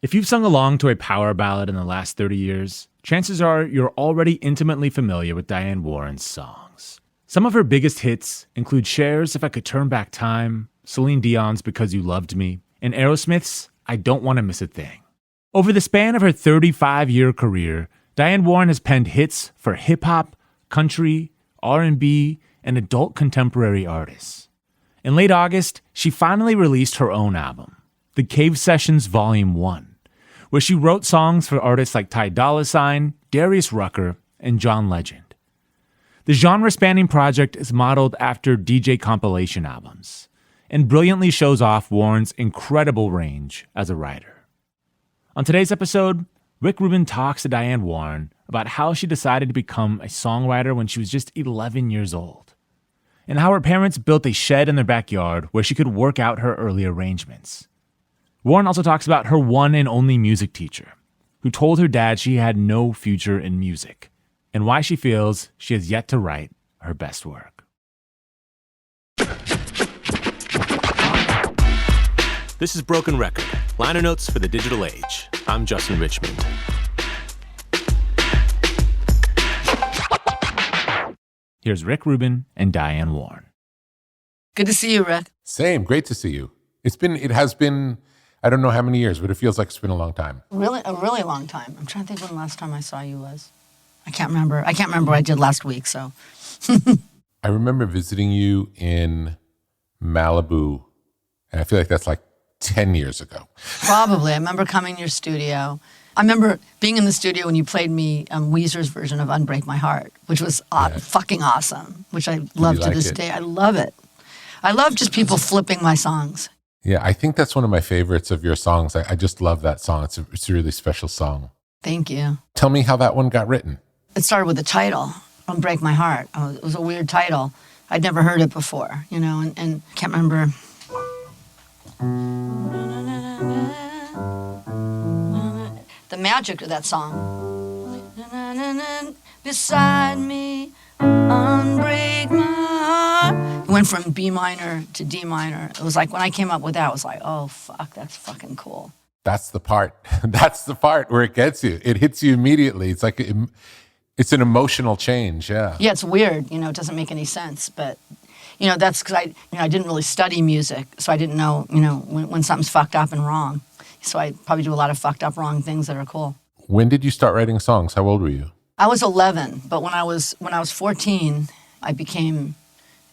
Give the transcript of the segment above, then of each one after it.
If you've sung along to a power ballad in the last 30 years, chances are you're already intimately familiar with Diane Warren's songs. Some of her biggest hits include Cher's If I Could Turn Back Time, Celine Dion's Because You Loved Me, and Aerosmith's I Don't Want to Miss a Thing. Over the span of her 35-year career, Diane Warren has penned hits for hip-hop, country, R&B, and adult contemporary artists. In late August, she finally released her own album, The Cave Sessions Volume 1, where she wrote songs for artists like Ty Dolla $ign, Darius Rucker, and John Legend. The genre-spanning project is modeled after DJ compilation albums and brilliantly shows off Warren's incredible range as a writer. On today's episode, Rick Rubin talks to Diane Warren about how she decided to become a songwriter when she was just 11 years old, and how her parents built a shed in their backyard where she could work out her early arrangements. Warren also talks about her one and only music teacher, who told her dad she had no future in music, and why she feels she has yet to write her best work. This is Broken Record, liner notes for the digital age. I'm Justin Richmond. Here's Rick Rubin and Diane Warren. Good to see you, Rick. Same. Great to see you. It has been, I don't know how many years, but it feels like it's been a long time. Really, a really long time. I'm trying to think when the last time I saw you was. I can't remember what I did last week, so. I remember visiting you in Malibu, and I feel like that's like 10 years ago. Probably. I remember coming to your studio. I remember being in the studio when you played me Weezer's version of Unbreak My Heart, which was fucking awesome, which I love to this day. I love it. I love just people flipping my songs. Yeah, I think that's one of my favorites of your songs. I just love that song. It's a really special song. Thank you. Tell me how that one got written. It started with the title, Unbreak My Heart. It was a weird title. I'd never heard it before, and can't remember. The magic of that song. Beside me, unbreak my heart. It went from B minor to D minor. It was like when I came up with that, I was like, oh, fuck, that's fucking cool. That's the part. That's the part where it gets you. It hits you immediately. It's like it's an emotional change, yeah. Yeah, it's weird. It doesn't make any sense, but that's because I didn't really study music, so I didn't know, when something's fucked up and wrong. So I probably do a lot of fucked up wrong things that are cool. When did you start writing songs? How old were you? I was 11, but when I was 14, I became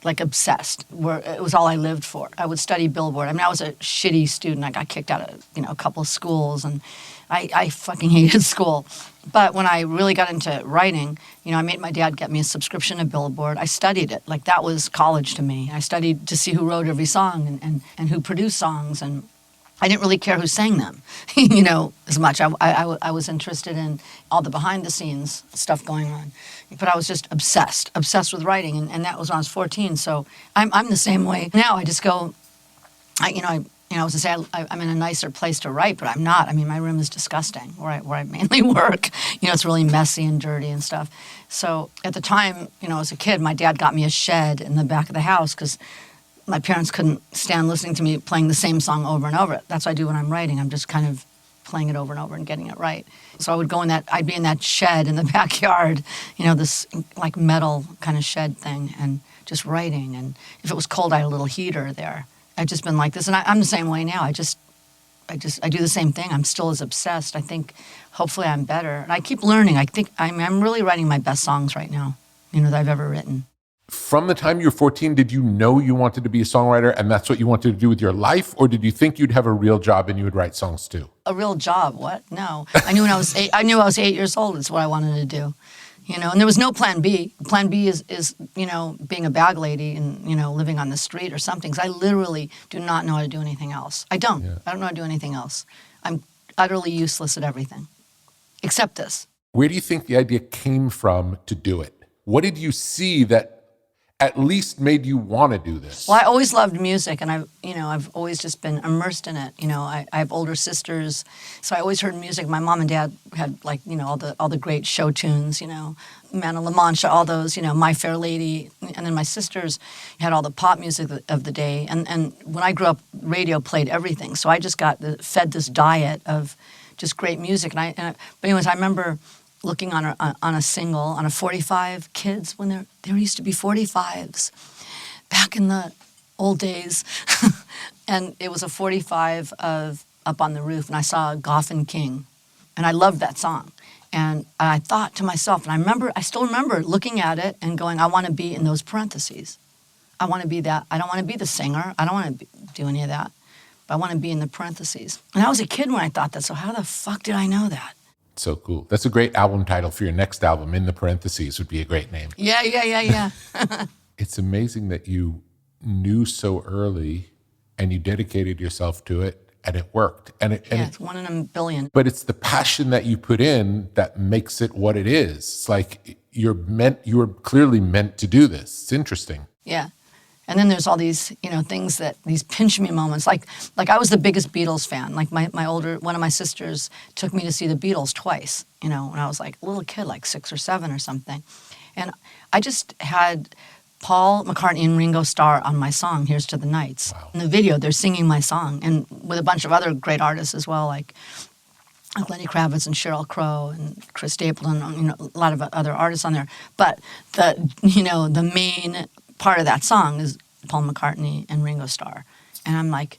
like obsessed. It was all I lived for. I would study Billboard. I mean, I was a shitty student. I got kicked out of a couple of schools, and I fucking hated school. But when I really got into writing, I made my dad get me a subscription to Billboard. I studied it. Like, that was college to me. I studied to see who wrote every song and who produced songs, and I didn't really care who sang them, as much. I was interested in all the behind-the-scenes stuff going on. But I was just obsessed with writing, and that was when I was 14. So I'm the same way now. I just go, I was to say I'm in a nicer place to write, but I'm not. I mean, my room is disgusting where I mainly work. It's really messy and dirty and stuff. So at the time, as a kid, my dad got me a shed in the back of the house because my parents couldn't stand listening to me playing the same song over and over. That's what I do when I'm writing. I'm just kind of playing it over and over and getting it right. So I would go I'd be in that shed in the backyard, this like metal kind of shed thing, and just writing. And if it was cold, I had a little heater there. I've just been like this, and I'm the same way now. I do the same thing. I'm still as obsessed. I think hopefully I'm better. And I keep learning. I think I'm really writing my best songs right now, that I've ever written. From the time you were 14, did you know you wanted to be a songwriter and that's what you wanted to do with your life? Or did you think you'd have a real job and you would write songs too? A real job? What? No. I knew when I was 8, I was 8 years old. It's what I wanted to do. And there was no plan B. Plan B is being a bag lady and, living on the street or something. 'Cause I literally do not know how to do anything else. I don't. Yeah. I don't know how to do anything else. I'm utterly useless at everything, except this. Where do you think the idea came from to do it? What did you see that at least made you want to do this? Well, I always loved music, and I've always just been immersed in it. I have older sisters, so I always heard music. My mom and dad had all the great show tunes, Man of La Mancha, all those, My Fair Lady, and then my sisters had all the pop music of the day. And when I grew up, radio played everything, so I just got fed this diet of just great music. But anyways, I remember looking on a single, on a 45, kids, when there used to be 45s back in the old days. And it was a 45 of Up on the Roof, and I saw Goff and King, and I loved that song. And I thought to myself, and I still remember looking at it and going, I want to be in those parentheses. I want to be that. I don't want to be the singer. I don't want to do any of that. But I want to be in the parentheses. And I was a kid when I thought that, so how the fuck did I know that? So cool. That's a great album title for your next album. In the Parentheses would be a great name. Yeah. It's amazing that you knew so early and you dedicated yourself to it and it worked. It's 1 in a billion. But it's the passion that you put in that makes it what it is. It's like you were clearly meant to do this. It's interesting. Yeah. And then there's all these, things these pinch me moments. Like I was the biggest Beatles fan. Like one of my sisters took me to see the Beatles twice, when I was like a little kid, like 6 or 7 or something. And I just had Paul McCartney and Ringo Starr on my song, Here's to the Nights. Wow. In the video, they're singing my song, and with a bunch of other great artists as well, like Lenny Kravitz and Sheryl Crow and Chris Stapleton, a lot of other artists on there. But the main part of that song is Paul McCartney and Ringo Starr. And I'm like,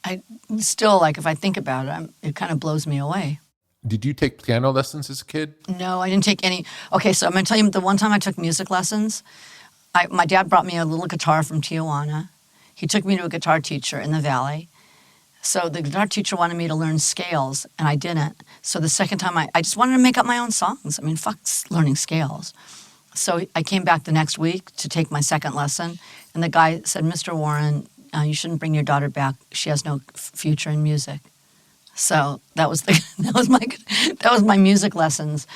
I still, if I think about it, it kind of blows me away. Did you take piano lessons as a kid? No, I didn't take any. Okay, so I'm going to tell you, the one time I took music lessons, my dad brought me a little guitar from Tijuana. He took me to a guitar teacher in the Valley. So the guitar teacher wanted me to learn scales, and I didn't. So the second time, I just wanted to make up my own songs. I mean, fuck learning scales. So I came back the next week to take my second lesson, and the guy said, Mr. Warren, you shouldn't bring your daughter back. She has no future in music. So that was my music lessons.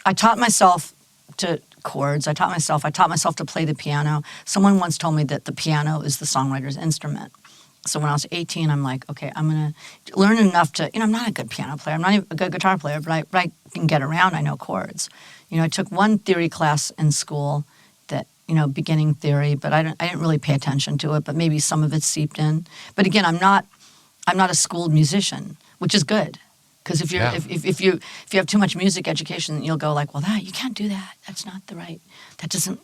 I taught myself to chords. I taught myself to play the piano. Someone once told me that the piano is the songwriter's instrument. So when I was 18, I'm like, okay, I'm going to learn enough to, I'm not a good piano player. I'm not even a good guitar player, but I can get around. I know chords. I took one theory class in school that, beginning theory, but I didn't really pay attention to it, but maybe some of it seeped in. But again, I'm not a schooled musician, which is good. Because if you have too much music education, you'll go like, well, you can't do that. That's not the right. That doesn't,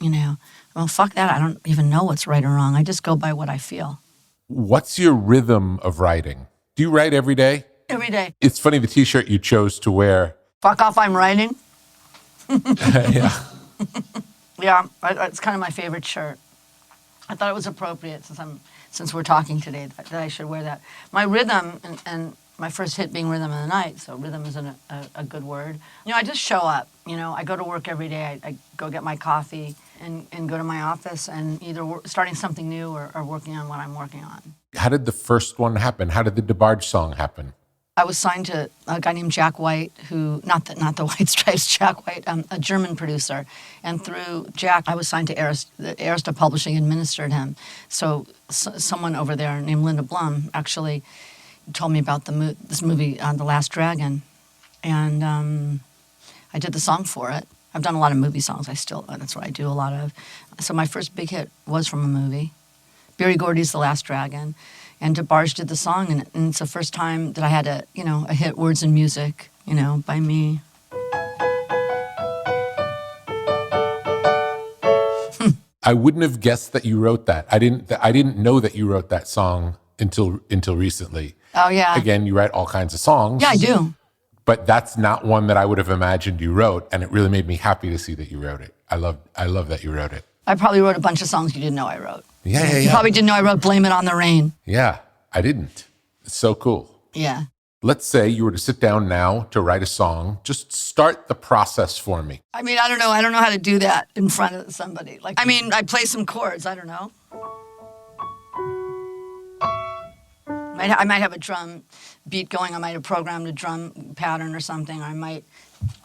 well, fuck that. I don't even know what's right or wrong. I just go by what I feel. What's your rhythm of writing? Do you write every day? Every day. It's funny, the T-shirt you chose to wear. Fuck off, I'm writing. Yeah. Yeah, it's kind of my favorite shirt. I thought it was appropriate since we're talking today that I should wear that. My rhythm, and my first hit being Rhythm of the Night, so rhythm isn't a good word. I just show up. I go to work every day. I go get my coffee and go to my office and either starting something new or working on what I'm working on. How did the first one happen? How did the DeBarge song happen? I was signed to a guy named Jack White, who, not the White Stripes, Jack White, a German producer. And through Jack, I was signed to Arista Publishing administered him. So someone over there named Linda Blum actually told me about this movie, The Last Dragon. And I did the song for it. I've done a lot of movie songs. That's what I do a lot of. So my first big hit was from a movie. Berry Gordy's The Last Dragon. And DeBarge did the song, and it's the first time that I had a hit, words and music, by me. I wouldn't have guessed that you wrote that. I didn't know that you wrote that song until recently. Oh yeah. Again, you write all kinds of songs. Yeah, I do. But that's not one that I would have imagined you wrote, and it really made me happy to see that you wrote it. I love that you wrote it. I probably wrote a bunch of songs you didn't know I wrote. Yeah. You probably didn't know I wrote Blame It on the Rain. Yeah, I didn't. It's so cool. Yeah. Let's say you were to sit down now to write a song. Just start the process for me. I mean, I don't know. I don't know how to do that in front of somebody. I play some chords. I don't know. I might have a drum beat going. I might have programmed a drum pattern or something. Or I might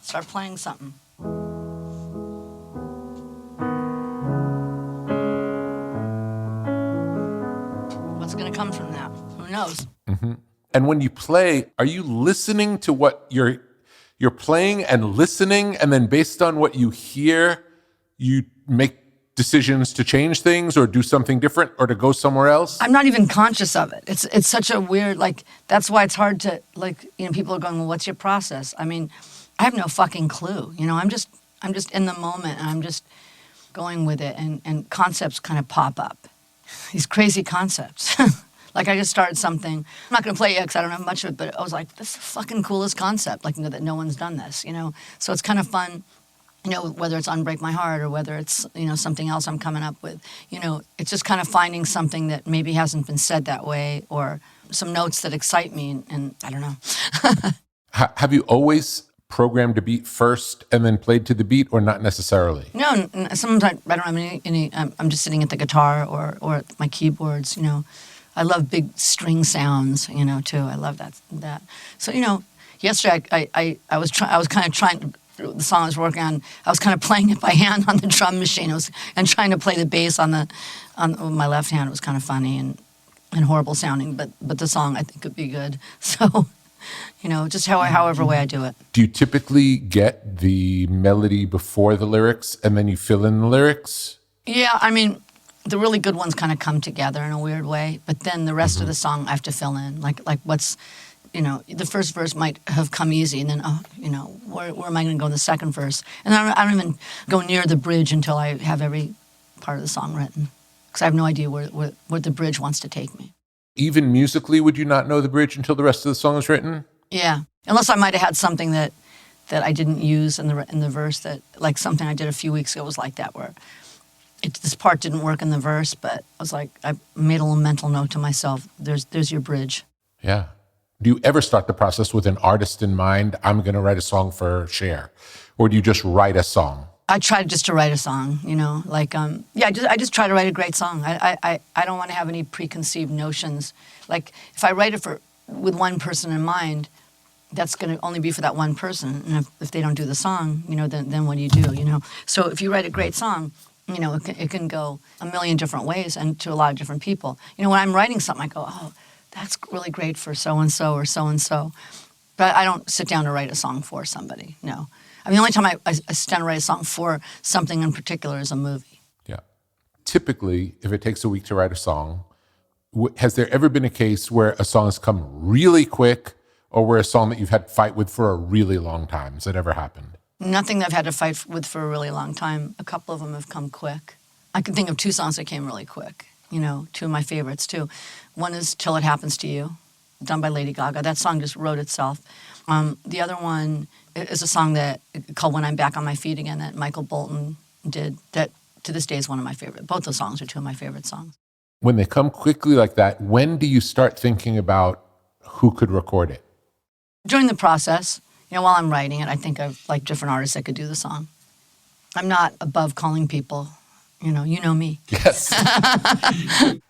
start playing something. knows? And when you play, are you listening to what you're playing and listening, and then based on what you hear, you make decisions to change things or do something different or to go somewhere else? I'm not even conscious of it. It's such a weird, like, that's why it's hard to, like, you know, people are going, well, what's your process? I mean, I have no fucking clue. You know, I'm just in the moment, and I'm just going with it, and concepts kind of pop up. These crazy concepts. Like, I just started something. I'm not going to play it because I don't have much of it, but I was like, this is the fucking coolest concept, like, you know, that no one's done this, you know? So it's kind of fun. You know, whether it's Unbreak My Heart or whether it's, you know, something else I'm coming up with, you know, it's just kind of finding something that maybe hasn't been said that way, or some notes that excite me, and I don't know. Have you always programmed a beat first and then played to the beat, or not necessarily? No, sometimes I don't have any I'm just sitting at the guitar or at my keyboards, you know. I love big string sounds, you know, too. I love that. So, you know, yesterday I was kind of trying, the song I was working on, I was kind of playing it by hand on the drum machine. And trying to play the bass on my left hand. It was kind of funny and horrible sounding, but the song I think could be good. So, you know, just however way I do it. Do you typically get the melody before the lyrics and then you fill in the lyrics? Yeah, I mean, the really good ones kind of come together in a weird way, but then the rest of the song I have to fill in. Like what's, you know, the first verse might have come easy, and then, oh, you know, where am I going to go in the second verse? And I don't even go near the bridge until I have every part of the song written, because I have no idea where the bridge wants to take me. Even musically, would you not know the bridge until the rest of the song is written? Yeah, unless I might have had something that I didn't use in the verse, that, like, something I did a few weeks ago was like that, where this part didn't work in the verse, but I was like, I made a little mental note to myself, there's your bridge. Yeah. Do you ever start the process with an artist in mind? I'm going to write a song for Cher. Or do you just write a song? I try just to write a song, you know, like, I just try to write a great song. I don't want to have any preconceived notions. Like, if I write it with one person in mind, that's going to only be for that one person. And if they don't do the song, you know, then what do, you know? So if you write a great song, you know, it can go a million different ways and to a lot of different people. You know, when I'm writing something, I go, oh, that's really great for so-and-so or so-and-so. But I don't sit down to write a song for somebody, no. I mean, the only time I sit down to write a song for something in particular is a movie. Yeah. Typically, if it takes a week to write a song, has there ever been a case where a song has come really quick, or where a song that you've had to fight with for a really long time? Has that ever happened? Nothing that I've had to fight with for a really long time. A couple of them have come quick. I can think of two songs that came really quick, you know, two of my favorites, too. One is Till It Happens to You, done by Lady Gaga. That song just wrote itself. The other one is a song called When I'm Back on My Feet Again, that Michael Bolton did, that to this day is one of my favorite. Both those songs are two of my favorite songs. When they come quickly like that, when do you start thinking about who could record it? During the process, you know, while I'm writing it, I think of, like, different artists that could do the song. I'm not above calling people, you know me. Yes.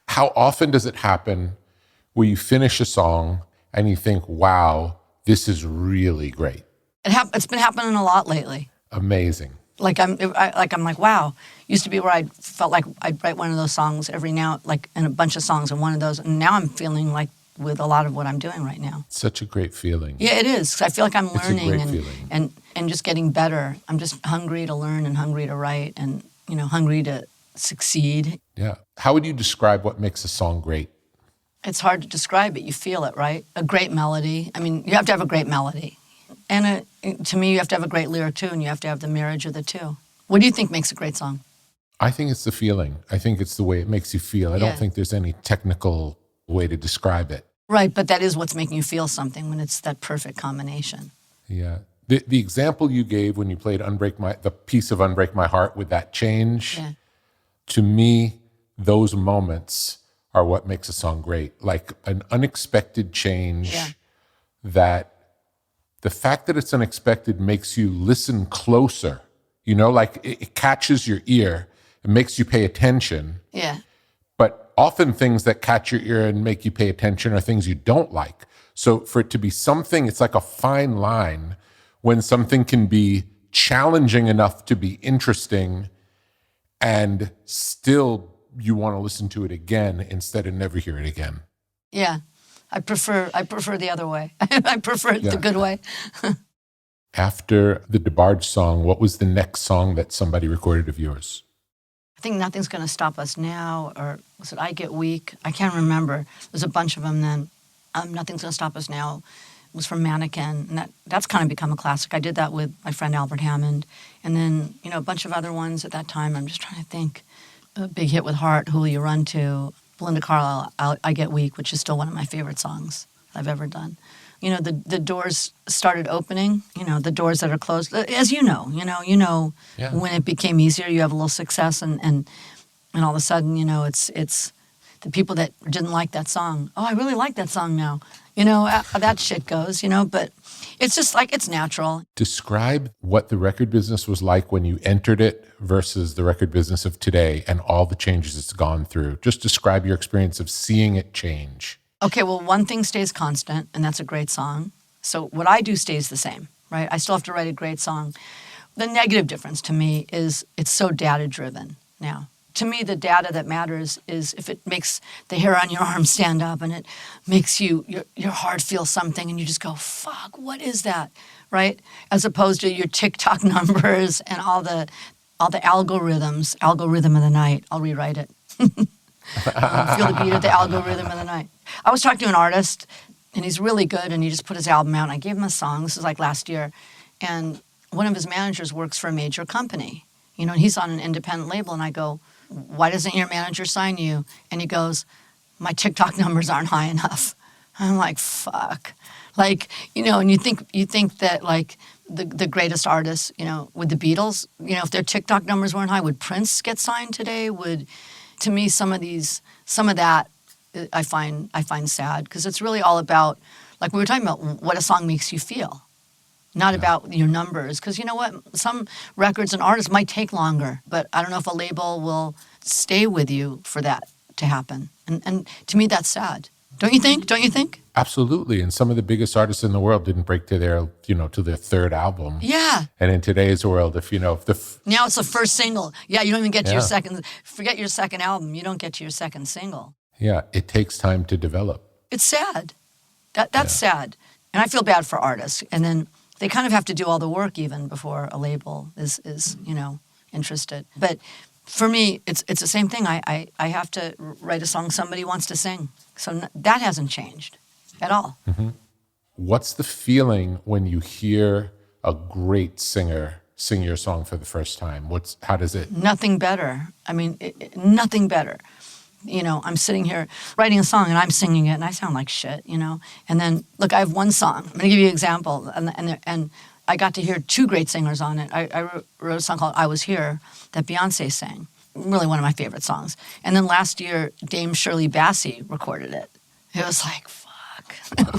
How often does it happen where you finish a song and you think, wow, this is really great? It's been happening a lot lately. Amazing. Like, I'm like, wow. Used to be where I felt like I'd write one of those songs every now, like, in a bunch of songs, and one of those, and now I'm feeling like with a lot of what I'm doing right now. Such a great feeling. Yeah, it is, 'cause I feel like I'm learning and just getting better. I'm just hungry to learn and hungry to write and, you know, hungry to succeed. Yeah. How would you describe what makes a song great? It's hard to describe it. You feel it, right? A great melody. I mean, you have to have a great melody. And to me, you have to have a great lyric, too, and you have to have the marriage of the two. What do you think makes a great song? I think it's the feeling. I think it's the way it makes you feel. I don't think there's any technical way to describe it. Right, but that is what's making you feel something, when it's that perfect combination. Yeah. The example you gave when you played the piece of Unbreak My Heart with that change, to me, those moments are what makes a song great. Like an unexpected change that the fact that it's unexpected makes you listen closer. You know, like it catches your ear. It makes you pay attention. Yeah. But often things that catch your ear and make you pay attention are things you don't like. So for it to be something, it's like a fine line when something can be challenging enough to be interesting and still you want to listen to it again instead of never hear it again. Yeah. I prefer the other way. I prefer the good way. After the DeBarge song, what was the next song that somebody recorded of yours? I think Nothing's Gonna Stop Us Now, or was it I Get Weak? I can't remember. There's a bunch of them then. Nothing's Gonna Stop Us Now was from Mannequin, and that's kind of become a classic. I did that with my friend Albert Hammond, and then a bunch of other ones at that time. I'm just trying to think. A big hit with Heart, Who Will You Run To? Belinda Carlisle, I Get Weak, which is still one of my favorite songs I've ever done. The doors started opening. The doors that are closed, as you know when it became easier. You have a little success, and all of a sudden, it's the people that didn't like that song. Oh, I really like that song now. That shit goes. But it's just like it's natural. Describe what the record business was like when you entered it versus the record business of today and all the changes it's gone through. Just describe your experience of seeing it change. Okay, well, one thing stays constant, and that's a great song. So what I do stays the same, right? I still have to write a great song. The negative difference to me is it's so data-driven now. To me, the data that matters is if it makes the hair on your arm stand up and it makes your heart feel something and you just go, fuck, what is that, right? As opposed to your TikTok numbers and all the algorithms, algorithm of the night. I'll rewrite it. Feel the beat of the algorithm of the night. I was talking to an artist, and he's really good, and he just put his album out, and I gave him a song. This was like last year. And one of his managers works for a major company, and he's on an independent label, and I go, why doesn't your manager sign you? And he goes, my TikTok numbers aren't high enough. I'm like, fuck. Like, and you think that, like, the greatest artists, with the Beatles, if their TikTok numbers weren't high, would Prince get signed today? To me, some of that I find sad, because it's really all about, like we were talking about, what a song makes you feel, not about your numbers. Because you know what? Some records and artists might take longer, but I don't know if a label will stay with you for that to happen. And to me, that's sad. Don't you think? Absolutely. And some of the biggest artists in the world didn't break to their third album. Yeah. And in today's world, now it's the first single. Yeah, you don't even get to your second. Forget your second album. You don't get to your second single. Yeah, it takes time to develop. It's sad. That's sad. And I feel bad for artists. And then they kind of have to do all the work even before a label is interested. But for me, it's the same thing. I have to write a song somebody wants to sing. So that hasn't changed at all. Mm-hmm. What's the feeling when you hear a great singer sing your song for the first time? How does it? Nothing better. I mean, nothing better. I'm sitting here writing a song and I'm singing it and I sound like shit, And then, look, I have one song. I'm going to give you an example. And I got to hear two great singers on it. I wrote a song called I Was Here that Beyonce sang. Really one of my favorite songs. And then last year, Dame Shirley Bassey recorded it. It was like, fuck. Wow.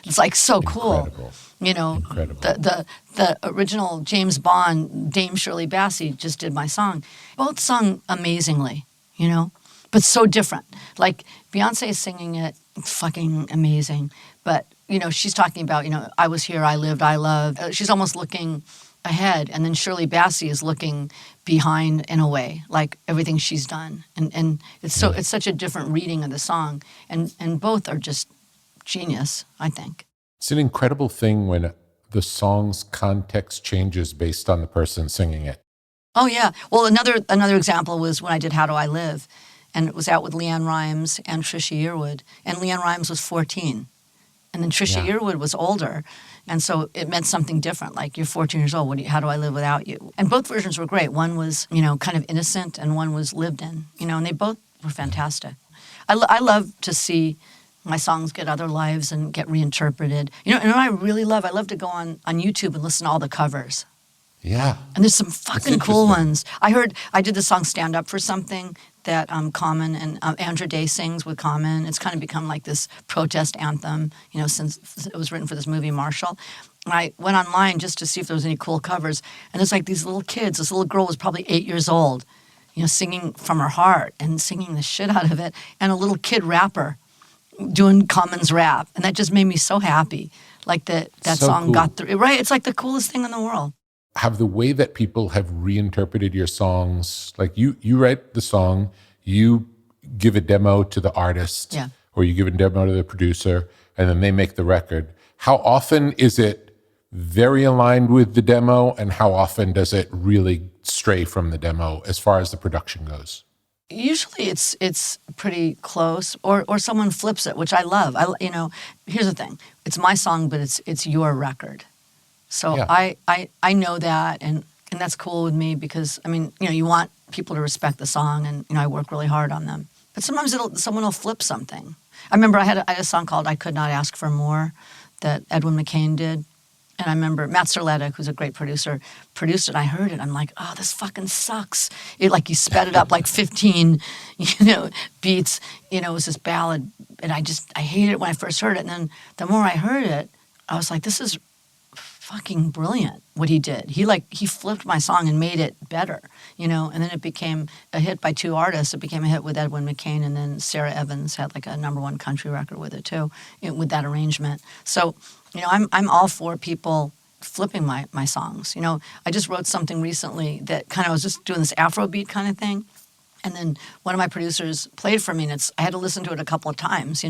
It's like so cool. Incredible. The original James Bond, Dame Shirley Bassey just did my song. Both sung amazingly, but so different. Like Beyonce is singing it, fucking amazing. But, she's talking about, I was here, I lived, I loved. She's almost looking ahead, and then Shirley Bassey is looking behind in a way, like everything she's done. And it's such a different reading of the song. And both are just genius, I think. It's an incredible thing when the song's context changes based on the person singing it. Oh, yeah. Well, another example was when I did How Do I Live? And it was out with Leanne Rimes and Trisha Yearwood. And Leanne Rimes was 14. And then Trisha Yearwood was older. And so it meant something different. Like, you're 14 years old. How do I live without you? And both versions were great. One was, kind of innocent, and one was lived in. And they both were fantastic. I love to see my songs get other lives and get reinterpreted. And what I really love? I love to go on YouTube and listen to all the covers. Yeah. And there's some fucking cool ones. I did the song Stand Up for Something that Common and Andra Day sings with Common. It's kind of become like this protest anthem, since it was written for this movie, Marshall. And I went online just to see if there was any cool covers. And there's like these little kids. This little girl was probably 8 years old, singing from her heart and singing the shit out of it. And a little kid rapper doing Common's rap. And that just made me so happy. Like that so song cool. Got through. Right? It's like the coolest thing in the world. Have the way that people have reinterpreted your songs, like you write the song, you give a demo to the artist. Yeah. or you give a demo to the producer, and then they make the record. How often is it very aligned with the demo, and how often does it really stray from the demo as far as the production goes? Usually it's pretty close, or someone flips it, which I love. Here's the thing: it's my song, but it's your record. So Yeah. I know that, and that's cool with me because you want people to respect the song, and I work really hard on them. But sometimes someone will flip something. I remember I had a song called "I Could Not Ask for More" that Edwin McCain did. And I remember Matt Serletta, who's a great producer, produced it. I heard it. I'm like, oh, this fucking sucks. He sped it up like 15, beats. It was this ballad. And I hated it when I first heard it. And then the more I heard it, I was like, this is fucking brilliant what he did. He flipped my song and made it better, and then it became a hit by two artists. It became a hit with Edwin McCain, and then Sarah Evans had like a #1 country record with it too, with that arrangement. So, I'm all for people flipping my songs. I just wrote something recently that kind of was just doing this Afrobeat kind of thing. And then one of my producers played for me, and I had to listen to it a couple of times,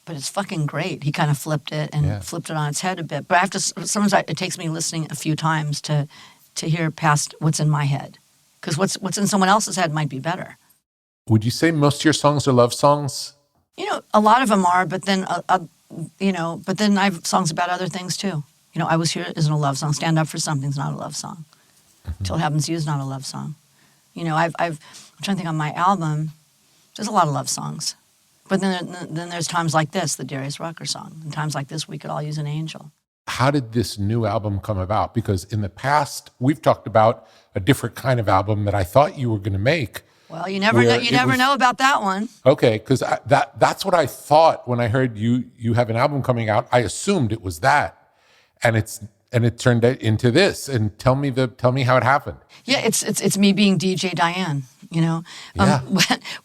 but it's fucking great. He kind of flipped it and flipped it on its head a bit. But sometimes it takes me listening a few times to hear past what's in my head, because what's in someone else's head might be better. Would you say most of your songs are love songs? A lot of them are, but then but then I have songs about other things too. I Was Here isn't a love song. Stand Up for Something's not a love song. Till It Happens to You is not a love song. I'm trying to think on my album. There's a lot of love songs. But then there's times like this, the Darius Rucker song. And times like this, We Could All Use an Angel. How did this new album come about? Because in the past, we've talked about a different kind of album that I thought you were going to make. Well, you never know about that one. Okay, because that's what I thought when I heard you have an album coming out. I assumed it was that, and it turned into this. And tell me how it happened. Yeah, it's me being DJ Diane.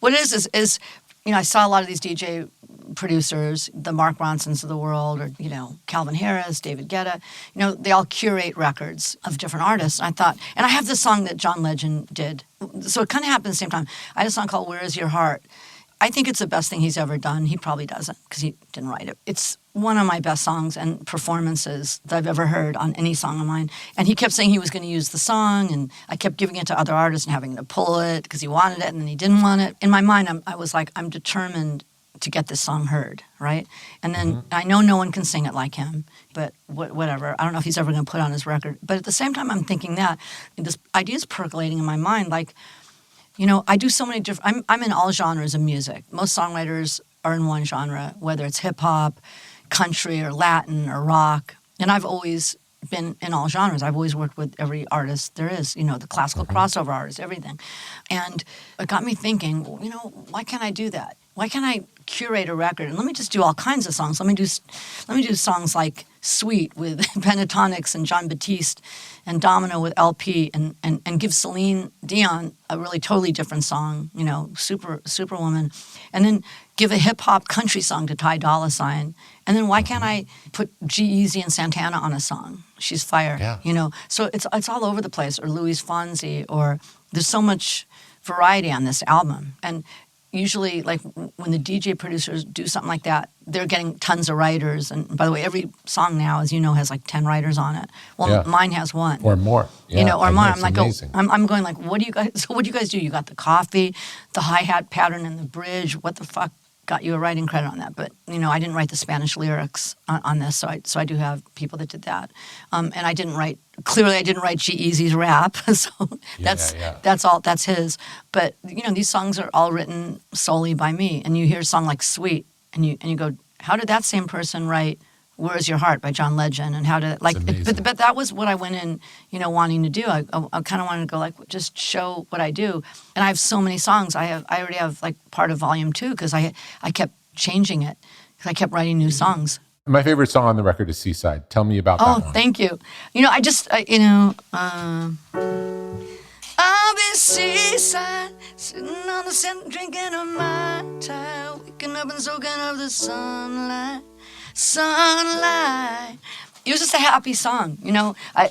What it is I saw a lot of these DJ producers, the Mark Ronsons of the world, or Calvin Harris, David Guetta. They all curate records of different artists. And I thought, and I have this song that John Legend did, so it kind of happened at the same time. I had a song called "Where Is Your Heart." I think it's the best thing he's ever done. He probably doesn't, because he didn't write it. It's one of my best songs and performances that I've ever heard on any song of mine. And he kept saying he was going to use the song, and I kept giving it to other artists and having to pull it because he wanted it and then he didn't want it. In my mind, I was like, I'm determined to get this song heard, right? And then I know no one can sing it like him, but whatever. I don't know if he's ever going to put it on his record. But at the same time, I'm thinking that this idea is percolating in my mind, like, I do so many different. I'm in all genres of music. Most songwriters are in one genre, whether it's hip hop, country, or Latin, or rock. And I've always been in all genres. I've always worked with every artist there is. The classical crossover artists, everything. And it got me thinking. Why can't I do that? Why can't I curate a record and let me just do all kinds of songs? Let me do songs like "Sweet" with Pentatonics and John Batiste, and "Domino" with LP, and give Celine Dion a really totally different song, Superwoman, and then give a hip hop country song to Ty Dolla $ign. And then why can't I put G-Eazy and Santana on a song? She's fire, So it's all over the place, or Louis Fonsi, or there's so much variety on this album. And usually, like, when the DJ producers do something like that, they're getting tons of writers. And by the way, every song now, as you know, has like 10 writers on it. Well, mine has one. Or more. Yeah, or more. I'm like, amazing. I'm going like, what do you guys do? You got the coffee, the hi-hat pattern, and the bridge. What the fuck got you a writing credit on that? But, I didn't write the Spanish lyrics on this, so I do have people that did that. And I didn't write G-Eazy's rap, so that's his. But, these songs are all written solely by me. And you hear a song like "Sweet," and you go, how did that same person write "Where's Your Heart" by John Legend? And how did, but that was what I went in, wanting to do. I kind of wanted to go, like, just show what I do. And I have so many songs. I already have, like, part of volume 2, because I kept changing it, because I kept writing new songs. My favorite song on the record is "Seaside." Tell me about that one. Oh, thank you. I'll be seaside, sitting on the sand, drinking a Mai Tai, waking up and soaking up the sunlight. It was just a happy song, I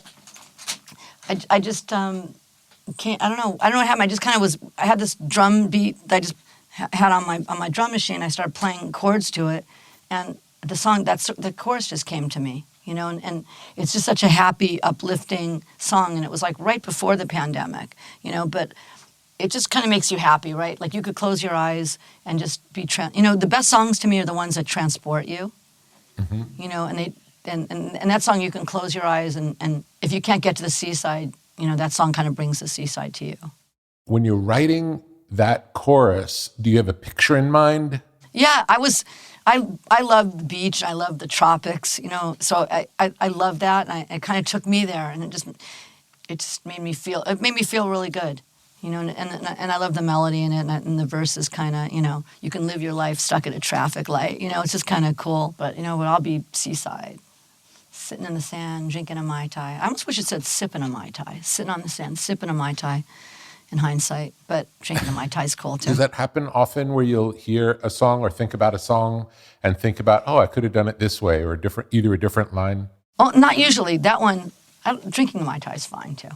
just can't. I don't know what happened. I just kind of was. I had this drum beat that I just had on my drum machine. I started playing chords to it, and the chorus just came to me, and it's just such a happy, uplifting song, and it was like right before the pandemic, but it just kind of makes you happy, right? Like you could close your eyes and just be, the best songs to me are the ones that transport you, and that song you can close your eyes, and if you can't get to the seaside, that song kind of brings the seaside to you. When you're writing that chorus, do you have a picture in mind? Yeah, I love the beach. I love the tropics, so I love that. And it kind of took me there, and it just made me feel really good, and I love the melody in it, and the verses kind of, you can live your life stuck at a traffic light, it's just kind of cool. But, I'll be seaside, sitting in the sand, drinking a Mai Tai. I almost wish it said sipping a Mai Tai, sitting on the sand, sipping a Mai Tai. In hindsight, but drinking a Mai Tai is cool too. Does that happen often where you'll hear a song or think about a song and think about, oh, I could have done it this way, or either a different line? Oh, not usually. That one, drinking a Mai Tai is fine too.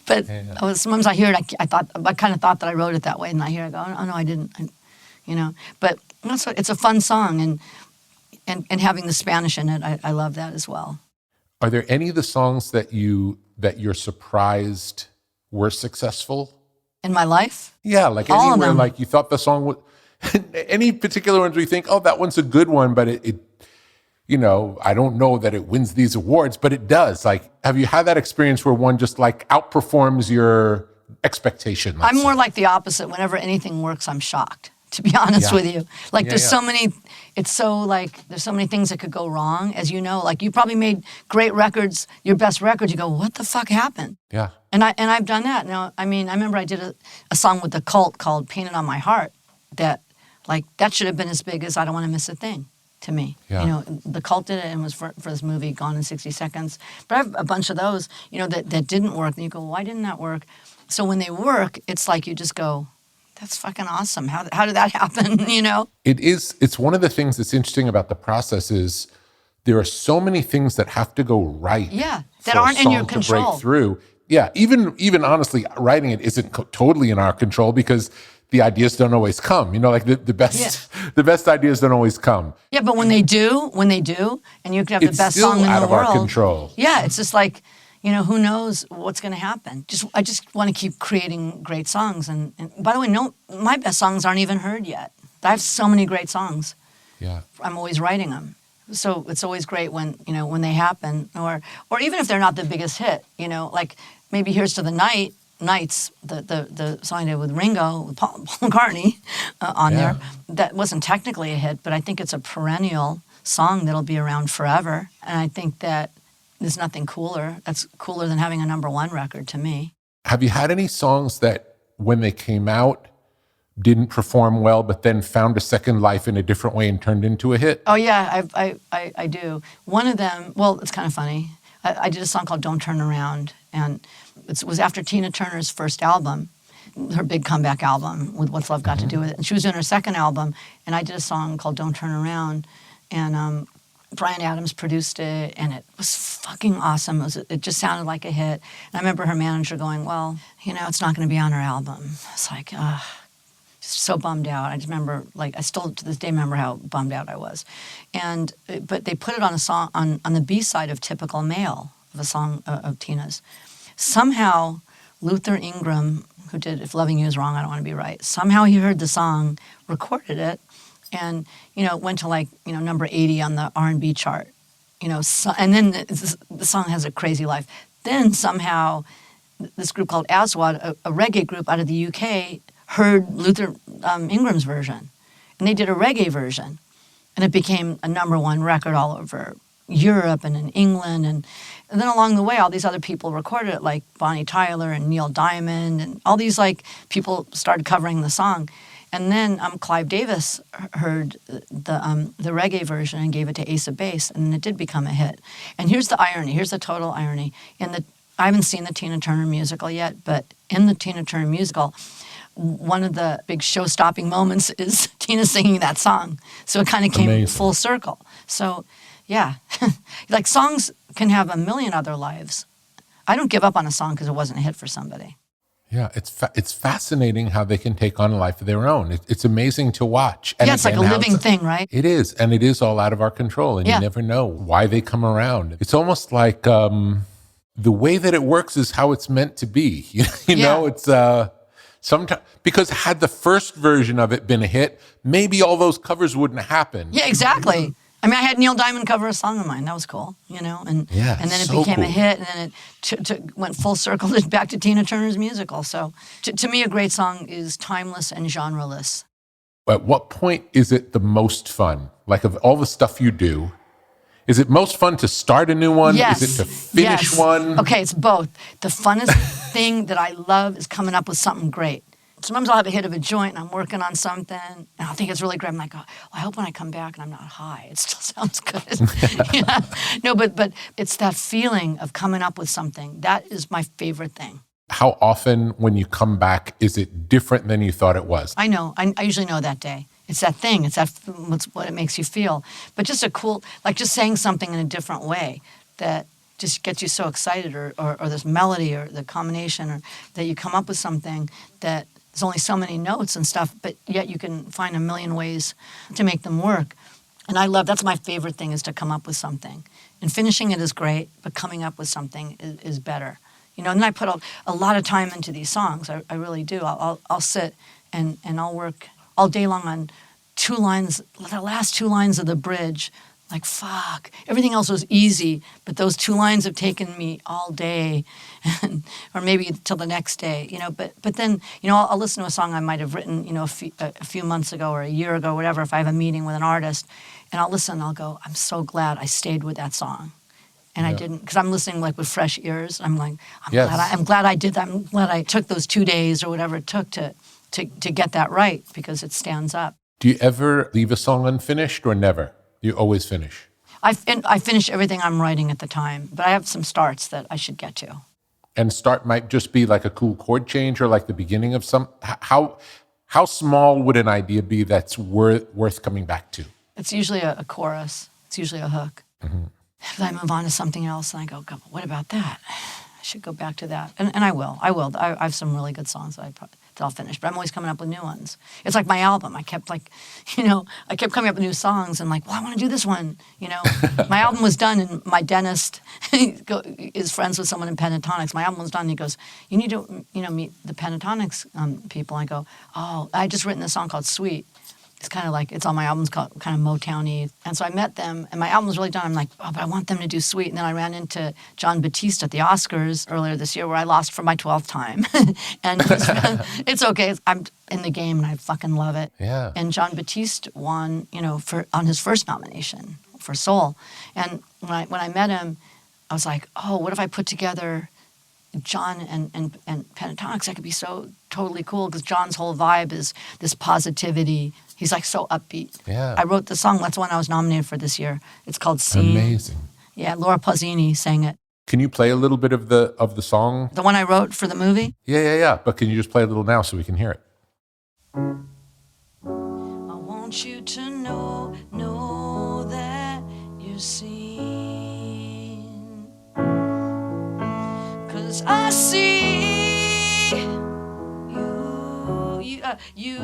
But sometimes I hear it, I kind of thought that I wrote it that way, and I hear it, I go, oh no, I didn't. But it's a fun song, and having the Spanish in it, I love that as well. Are there any of the songs that you're surprised were successful in my life? Yeah, like all anywhere, like you thought the song would. Any particular ones where you think, oh, that one's a good one, but it I don't know that it wins these awards, but it does. Like, have you had that experience where one just like outperforms your expectation? I'm more like the opposite. Whenever anything works, I'm shocked, to be honest with you. Like there's so many things that could go wrong, as you know. Like you probably made great records, your best records, you go, what the fuck happened? Yeah. And I've done that. Now, I remember I did a song with the Cult called Painted on My Heart that should have been as big as I Don't Want to Miss a Thing to me. Yeah. The Cult did it and was for this movie, Gone in 60 Seconds. But I have a bunch of those, that didn't work. And you go, why didn't that work? So when they work, it's like you just go, that's fucking awesome. How did that happen, It's one of the things that's interesting about the process is there are so many things that have to go right. Yeah, that aren't in your control. To break through. Yeah, even honestly, writing it isn't totally in our control because the ideas don't always come. Like the best ideas don't always come. Yeah, but when they do, and you can have the best song in the world. It's still out of our control. Yeah, it's just like, who knows what's going to happen. I just want to keep creating great songs. And by the way, no, my best songs aren't even heard yet. I have so many great songs. Yeah, I'm always writing them. So it's always great when they happen, or even if they're not the biggest hit. Like maybe Here's to the Nights, the song I did with Ringo, with Paul McCartney on there. That wasn't technically a hit, but I think it's a perennial song that'll be around forever. And I think that there's nothing cooler. That's cooler than having a #1 record to me. Have you had any songs that when they came out didn't perform well, but then found a second life in a different way and turned into a hit? Oh yeah, I do. One of them, well, it's kind of funny. I did a song called Don't Turn Around, and it was after Tina Turner's first album, her big comeback album with What's Love Got to Do With It. And she was doing her second album, and I did a song called Don't Turn Around, and Bryan Adams produced it, and it was fucking awesome. It just sounded like a hit. And I remember her manager going, well, it's not going to be on her album. It's like, just so bummed out. I just remember, I still to this day remember how bummed out I was. But they put it on a song, on the B-side of Typical Male, of a song of Tina's. Somehow, Luther Ingram, who did If Loving You Is Wrong, I Don't Want to Be Right, somehow he heard the song, recorded it, and it went to number 80 on the R&B chart. And then the song has a crazy life. Then somehow this group called Aswad, a reggae group out of the UK, heard Luther Ingram's version, and they did a reggae version, and it became a #1 record all over Europe and in England, and then along the way, all these other people recorded it, like Bonnie Tyler and Neil Diamond, and all these people started covering the song. And then Clive Davis heard the reggae version and gave it to Ace of Base, and it did become a hit. And here's the irony. Here's the total irony. I haven't seen the Tina Turner musical yet, but in the Tina Turner musical, one of the big show-stopping moments is Tina singing that song. So it kind of came full circle. So, yeah. Songs can have a million other lives. I don't give up on a song because it wasn't a hit for somebody. Yeah, it's fascinating how they can take on a life of their own. It's amazing to watch. And Yeah, it's like a living thing, right? It is, and it is all out of our control, and you never know why they come around. It's almost like the way that it works is how it's meant to be. You know, it's sometimes because had the first version of it been a hit, maybe all those covers wouldn't happen. Yeah, exactly. I mean, I had Neil Diamond cover a song of mine. That was cool, you know? And then it became a hit, and then it went full circle back to Tina Turner's musical. So to me, a great song is timeless and genreless. At what point is it the most fun? Like, of all the stuff you do, is it most fun to start a new one? Yes. Is it to finish one? Okay, it's both. The funnest thing that I love is coming up with something great. Sometimes I'll have a hit of a joint and I'm working on something and I'll think it's really great. I'm like, oh, I hope when I come back and I'm not high, it still sounds good. Yeah. No, but it's that feeling of coming up with something. That is my favorite thing. How often when you come back is it different than you thought it was? I know. I usually know that day. It's that thing. It's what it makes you feel. But just just saying something in a different way that just gets you so excited or this melody or the combination or that you come up with something that there's only so many notes and stuff, but yet you can find a million ways to make them work. And that's my favorite thing is to come up with something. And finishing it is great, but coming up with something is better. You know, and I put a lot of time into these songs. I really do. I'll sit and I'll work all day long on the last two lines of the bridge. Like, fuck. Everything else was easy, but those two lines have taken me all day, or maybe till the next day, you know. But then, you know, I'll listen to a song I might have written, you know, a few months ago or a year ago, whatever, if I have a meeting with an artist, and I'll listen and I'll go, I'm so glad I stayed with that song. And I didn't, because I'm listening like with fresh ears. I'm like, I'm glad I did that. I'm glad I took those 2 days or whatever it took to get that right, because it stands up. Do you ever leave a song unfinished or never? You always finish? I finish everything I'm writing at the time, but I have some starts that I should get to. And start might just be like a cool chord change or like the beginning of some. How small would an idea be that's worth coming back to? It's usually a chorus. It's usually a hook. Mm-hmm. If I move on to something else and I go, what about that? I should go back to that. And I will. I have some really good songs that I'll finish, but I'm always coming up with new ones. It's like my album. I kept coming up with new songs and like, well, I want to do this one. You know, my album was done and my dentist is friends with someone in Pentatonics. My album was done and he goes, you need to, you know, meet the Pentatonics people. I go, oh, I just written this song called Sweet. It's kind of like, it's on my album's called kind of Motown-y. And so I met them, and my album was really done. I'm like, oh, but I want them to do Sweet. And then I ran into John Batiste at the Oscars earlier this year, where I lost for my 12th time. And it's okay. I'm in the game, and I fucking love it. Yeah. And John Batiste won, you know, on his first nomination for Soul. And when I met him, I was like, oh, what if I put together John and Pentatonics? That could be so totally cool, because John's whole vibe is this positivity. He's like so upbeat. Yeah. I wrote the song. That's the one I was nominated for this year. It's called Scene. Amazing. Yeah, Laura Pausini sang it. Can you play a little bit of the song? The one I wrote for the movie? Yeah. But can you just play a little now so we can hear it? I want you to know that you're seen. 'Cause I see you.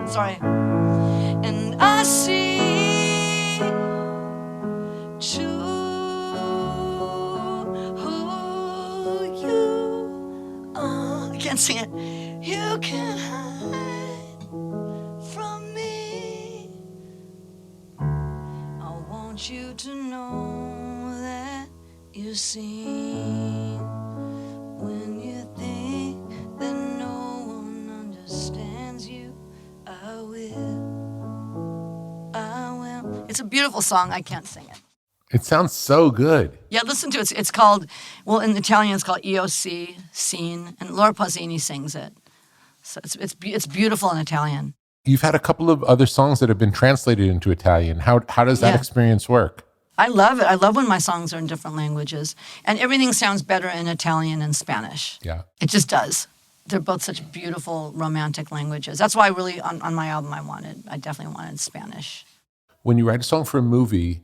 Sorry. And I see who you are. I can't sing it. You can hide from me. I want you to know that you're seen. When you think that no one understands you, I will. It's a beautiful song. I can't sing it. It sounds so good. Yeah, listen to it. It's called, well, in Italian, it's called EOC, Scene, and Laura Pausini sings it. So it's beautiful in Italian. You've had a couple of other songs that have been translated into Italian. How does that experience work? I love it. I love when my songs are in different languages. And everything sounds better in Italian and Spanish. Yeah. It just does. They're both such beautiful, romantic languages. That's why on my album I definitely wanted Spanish. When you write a song for a movie,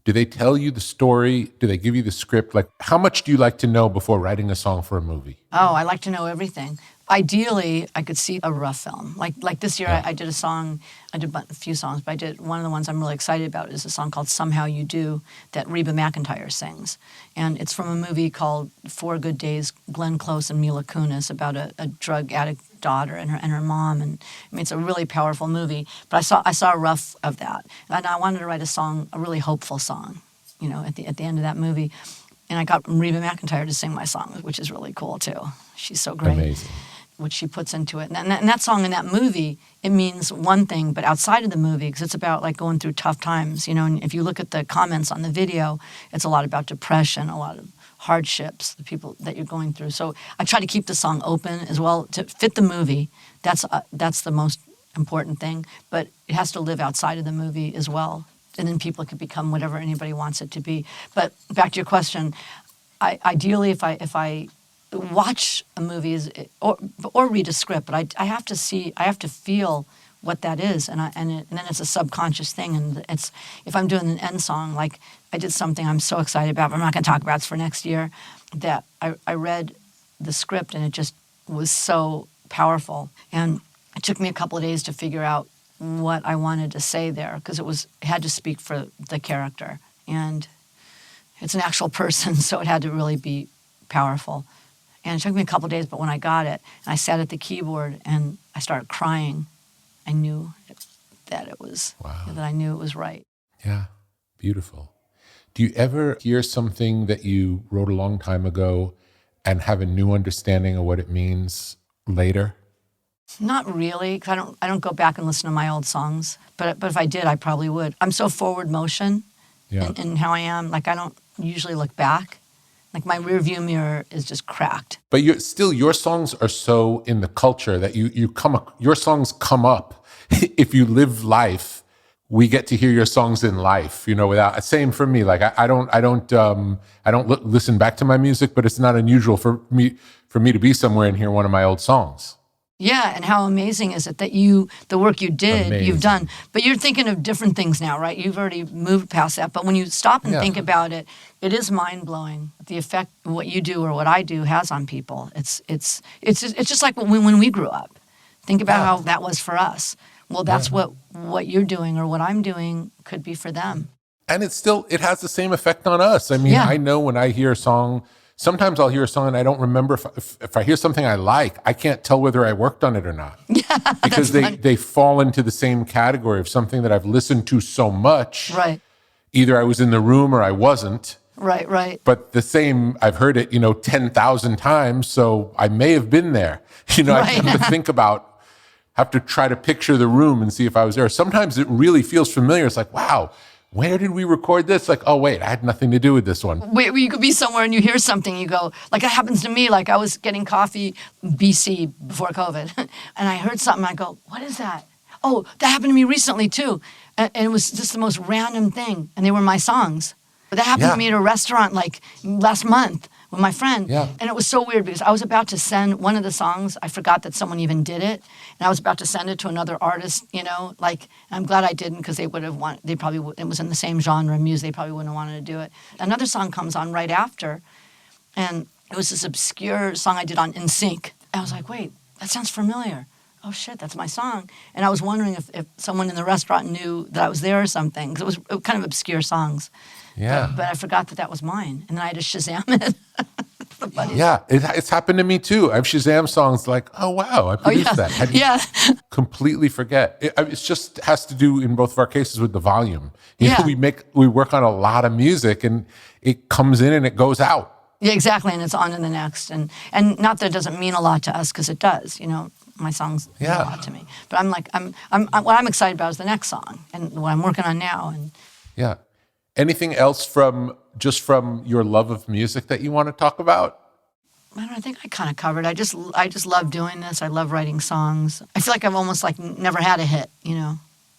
Do they tell you the story? Do they give you the script? Like, how much do you like to know before writing a song for a movie? Oh, I like to know everything. Ideally, I could see a rough film. Like this year, Yeah. I did a song. I did a few songs, but I did one of the ones I'm really excited about is a song called "Somehow You Do" that Reba McEntire sings, and it's from a movie called Four Good Days. Glenn Close and Mila Kunis about a drug addict daughter and her mom, and I mean it's a really powerful movie. But I saw a rough of that, and I wanted to write a song, a really hopeful song, you know, at the end of that movie. And I got Reba McEntire to sing my song, which is really cool too. She's so great. Amazing. What she puts into it. And that song in that movie, it means one thing, but outside of the movie, because it's about like going through tough times, you know, and if you look at the comments on the video, it's a lot about depression, a lot of hardships, the people that you're going through. So I try to keep the song open as well to fit the movie. That's the most important thing, but it has to live outside of the movie as well. And then people can become whatever anybody wants it to be. But back to your question, ideally, if I watch a movie or read a script, but I have to feel what that is, and then it's a subconscious thing. And it's if I'm doing an end song, like I did something I'm so excited about, but I'm not going to talk about it for next year. That I read the script and it just was so powerful, and it took me a couple of days to figure out what I wanted to say there because it had to speak for the character, and it's an actual person, so it had to really be powerful. And it took me a couple of days, but when I got it, and I sat at the keyboard and I started crying, I knew that it was, that I knew it was right. Yeah, beautiful. Do you ever hear something that you wrote a long time ago and have a new understanding of what it means later? Not really, because I don't go back and listen to my old songs. But if I did, I probably would. I'm so forward motion in how I am. Like I don't usually look back. Like my rear view mirror is just cracked. But your songs are so in the culture that your songs come up. If you live life, we get to hear your songs in life, you know, without, same for me. Like I don't listen back to my music, but it's not unusual for me to be somewhere and hear one of my old songs. Yeah, and how amazing is it that the work you did, you've done. But you're thinking of different things now, right? You've already moved past that. But when you stop and think about it, it is mind-blowing, the effect what you do or what I do has on people. It's just like when we grew up. Think about how that was for us. Well, that's what you're doing or what I'm doing could be for them. And it has the same effect on us. I mean, I know when I hear a song, sometimes I'll hear a song and I don't remember if I hear something I like, I can't tell whether I worked on it or not. Yeah, because they fall into the same category of something that I've listened to so much. Right. Either I was in the room or I wasn't. Right. But the same, I've heard it, 10,000 times, so I may have been there. I have to try to picture the room and see if I was there. Sometimes it really feels familiar. It's like, wow, where did we record this? Like, oh, wait, I had nothing to do with this one. Wait, you could be somewhere and you hear something, you go, like it happens to me, like I was getting coffee BC before COVID, and I heard something, I go, what is that? Oh, that happened to me recently too. And it was just the most random thing, and they were my songs. But that happened to me at a restaurant like last month with my friend. Yeah. And it was so weird because I was about to send one of the songs, I forgot that someone even did it, and I was about to send it to another artist, and I'm glad I didn't because they would have wanted, it was in the same genre of music, they probably wouldn't have wanted to do it. Another song comes on right after, and it was this obscure song I did on In Sync. I was like, wait, that sounds familiar. Oh shit, that's my song. And I was wondering if someone in the restaurant knew that I was there or something, because it was kind of obscure songs. Yeah. But I forgot that was mine. And then I had to Shazam it. Yeah, it's happened to me too. I've Shazam songs like, oh wow, I produced that. Completely forget. It just has to do in both of our cases with the volume. We work on a lot of music and it comes in and it goes out. Yeah, exactly. And it's on to the next. And not that it doesn't mean a lot to us, because it does, my songs mean a lot to me. But what I'm excited about is the next song and what I'm working on now. Yeah. Anything else from your love of music that you want to talk about? I think I kind of covered. I just love doing this. I love writing songs. I feel like I've almost never had a hit,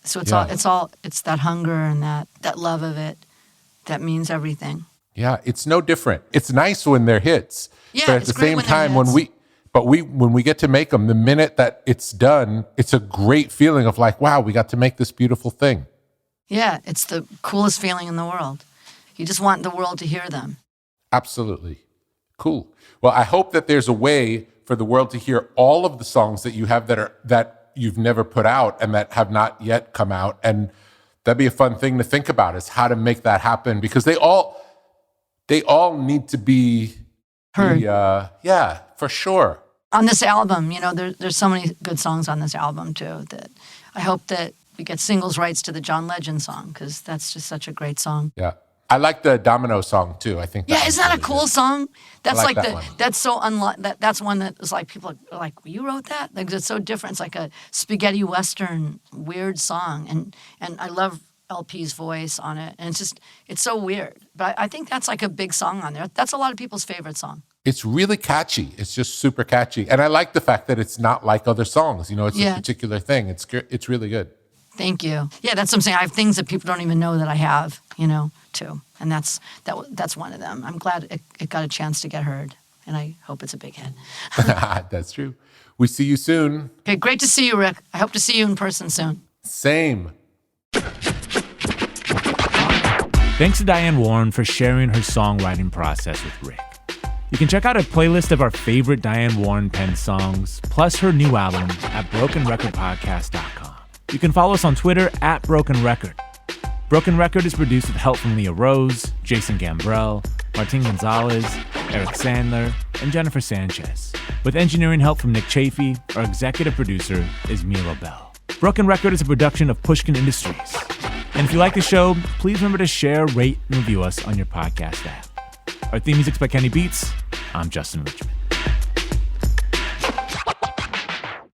So it's that hunger and that love of it that means everything. Yeah, it's no different. It's nice when they're hits. Yeah, but at the same time when we get to make them, the minute that it's done, it's a great feeling of like, wow, we got to make this beautiful thing. Yeah, it's the coolest feeling in the world. You just want the world to hear them. Absolutely. Cool. Well, I hope that there's a way for the world to hear all of the songs that you have that you've never put out and that have not yet come out. And that'd be a fun thing to think about, is how to make that happen, because they all need to be heard. Yeah, for sure. On this album, there's so many good songs on this album too, that I hope that we get singles rights to the John Legend song, because that's just such a great song. Yeah. I like the Domino song too. I think. Yeah, isn't that a cool song? That's like like that one. that's so that's one that is like, people are like, you wrote that? Like, it's so different. It's like a spaghetti western weird song, and I love LP's voice on it, and it's so weird. But I think that's like a big song on there. That's a lot of people's favorite song. It's really catchy. It's just super catchy, and I like the fact that it's not like other songs. It's a particular thing. It's really good. Thank you. Yeah, that's what I'm saying. I have things that people don't even know that I have, too. And that's one of them. I'm glad it got a chance to get heard, and I hope it's a big hit. That's true. We see you soon. Okay, great to see you, Rick. I hope to see you in person soon. Same. Thanks to Diane Warren for sharing her songwriting process with Rick. You can check out a playlist of our favorite Diane Warren penned songs, plus her new album at brokenrecordpodcast.com. You can follow us on Twitter at Broken Record. Broken Record is produced with help from Leah Rose, Jason Gambrell, Martin Gonzalez, Eric Sandler, and Jennifer Sanchez, with engineering help from Nick Chafee. Our executive producer is Mila Bell. Broken Record is a production of Pushkin Industries. And if you like the show, please remember to share, rate, and review us on your podcast app. Our theme music's by Kenny Beats. I'm Justin Richmond.